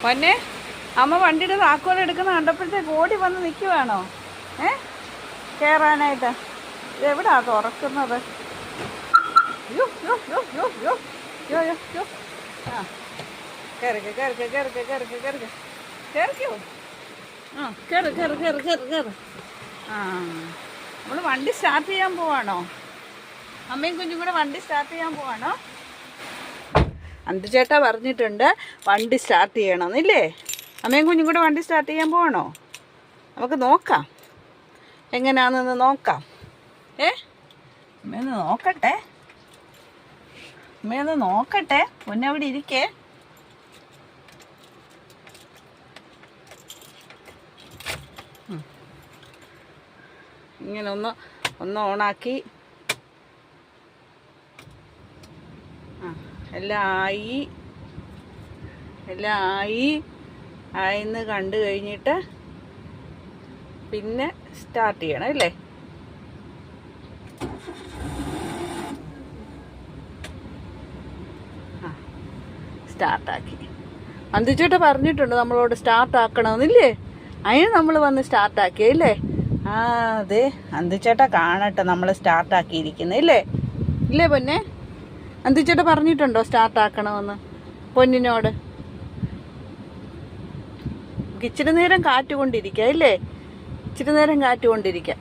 പൊന്നെ അമ്മ വണ്ടിയുടെ താക്കോൽ എടുക്കുന്ന കണ്ടപ്പോഴത്തേക്ക് ഓടി വന്ന് നിൽക്കുവാണോ? കയറാനായിട്ട്. ഇതെവിടാ തുറക്കുന്നത്? യോ യോ യോ യോ യോ യോ യോ യോ ആ കയറിക്കോ കയറിക്കോ കയറിക്കോ കയറിക്കോ കയറിക്കോ കയറിക്കോ. ആ കയറി കയറി കയറി കയറി കയറി. ആ നമ്മൾ വണ്ടി സ്റ്റാർട്ട് ചെയ്യാൻ പോവാണോ? അമ്മയും കുഞ്ഞും കൂടെ വണ്ടി സ്റ്റാർട്ട് ചെയ്യാൻ പോവാണോ? അന്തുചേട്ടാ പറഞ്ഞിട്ടുണ്ട് വണ്ടി സ്റ്റാർട്ട് ചെയ്യണമെന്നില്ലേ? അമ്മയും കുഞ്ഞും കൂടെ വണ്ടി സ്റ്റാർട്ട് ചെയ്യാൻ പോവാണോ? നമുക്ക് നോക്കാം, എങ്ങനെയാണെന്ന് നോക്കാം. അമ്മയൊന്ന് നോക്കട്ടെ, അമ്മയൊന്ന് നോക്കട്ടെ. പൊന്നെ അവിടെ ഇരിക്കേ. ഇങ്ങനെ ഒന്ന് ഓണാക്കി. എല്ലാം ആയിന്ന് കണ്ടു കഴിഞ്ഞിട്ട് പിന്നെ സ്റ്റാർട്ട് ചെയ്യണം അല്ലേ? സ്റ്റാർട്ടാക്കി. അന്തിച്ചേട്ട പറഞ്ഞിട്ടുണ്ട് നമ്മളോട് സ്റ്റാർട്ടാക്കണമെന്നില്ലേ? അതിന് നമ്മൾ വന്ന് സ്റ്റാർട്ടാക്കിയല്ലേ? അതെ, അന്തിച്ചേട്ട കാണട്ടെ നമ്മൾ സ്റ്റാർട്ടാക്കിയിരിക്കുന്നത് ഇല്ലേ? ഇല്ലേ പൊന്നെ? അന്തിച്ചേട്ട പറഞ്ഞിട്ടുണ്ടോ സ്റ്റാർട്ടാക്കണമെന്ന് പൊന്നിനോട്? ഇച്ചിരി നേരം കാറ്റ് കൊണ്ടിരിക്കുക ഇല്ലേ? ഇച്ചിരി നേരം കാറ്റ് കൊണ്ടിരിക്കുക.